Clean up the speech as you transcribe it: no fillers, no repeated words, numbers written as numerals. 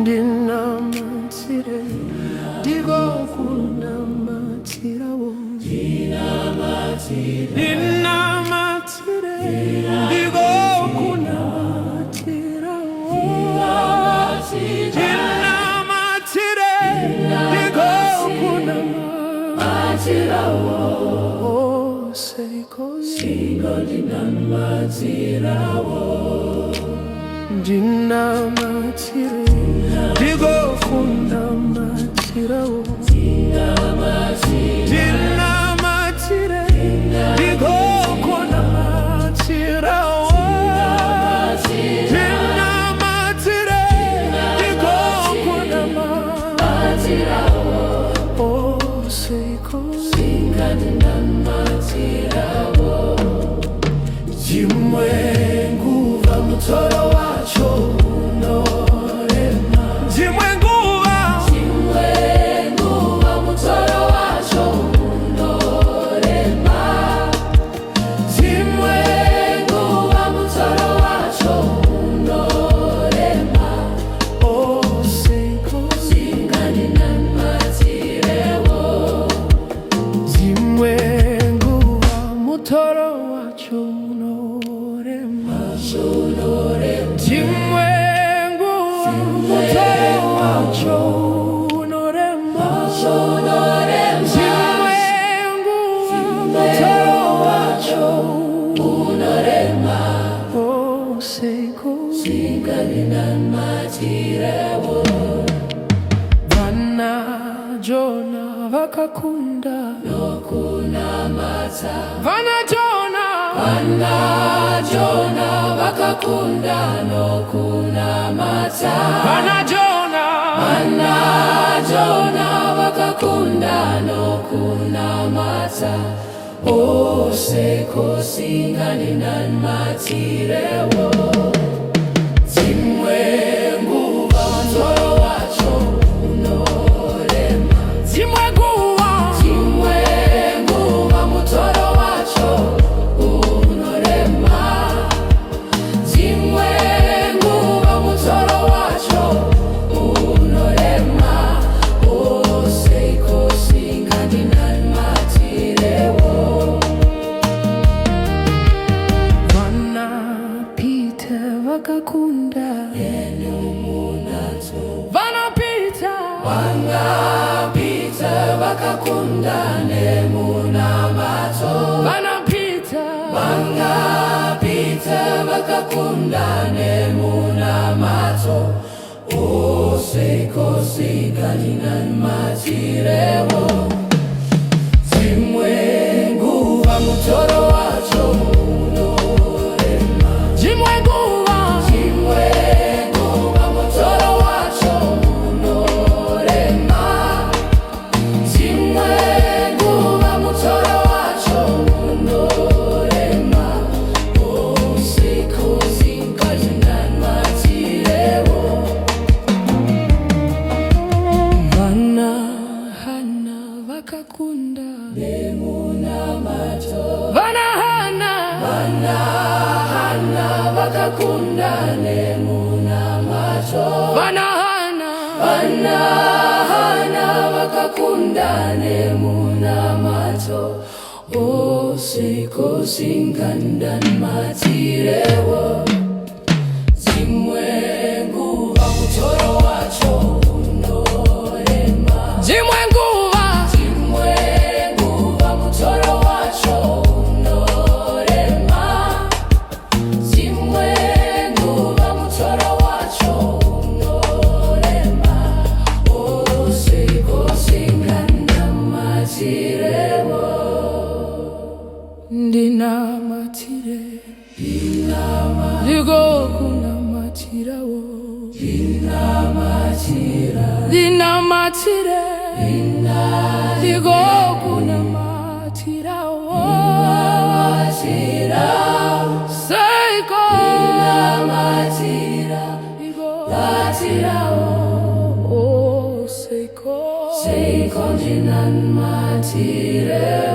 Ndinamatire digo kunamatirawo. Ndinamatire digo kunamatirawo. Ndinamatire digo kunamatirawo. Oh seiko ndinamatirawo. Ndinamatire digo kunamatirawo. Ndinamatire digo kunamatirawo. Ndinamatire digo kunamatirawo. Oh seiko ndinamatirawo. Jimwe nguva mutoro wacho unorema. Jimwe nguva mutoro wacho unorema. Jimwe nguva mutoro wacho unorema. Oh seiko ndinamatirewo. Jimwe nguva mutoro wacho unorema. Jimwe nguva mutoro wacho unorema. Jimwe nguva mutoro wacho unorema. Oh seiko ndinamatirewo. Vana Jona vakakunda nokunamata. Vana Jona vakakunda nokunamata. Vana Jona vakakunda nokunamata. Oh seiko ndinamatirewo. Jimwe nguva mutoro wacho unorema. Jimwe nguva mutoro wacho unorema. Jimwe nguva mutoro wacho unorema. Oh seiko ndinamatirewo. Vana Peter vakakunda nemunato. Vana Peter vakakunda nemunamato. Vana Peter vakakunda nemunamato. Oh seiko ndinamatirewo. Jimwe nguva mutoro wacho unorema. Jimwe nguva mutoro wacho unorema. Jimwe nguva mutoro wacho unorema. Oh seiko ndinamatirewo. Vana Hana vakakunda nemunamato. Vana Hana vakakunda nemunamato. Vana Hana vakakunda nemunamato. Oh seiko ndinamatirewo. Jimwe nguva mutoro wacho unorema. Jimwe nguva mutoro wacho unorema. Jimwe nguva mutoro wacho unorema. Oh seiko ndinamatirewo. Ndinamatire digo kunamatirawo. Ndinamatire digo kunamatirawo. Seiko digo oh seiko ndinamatirewo.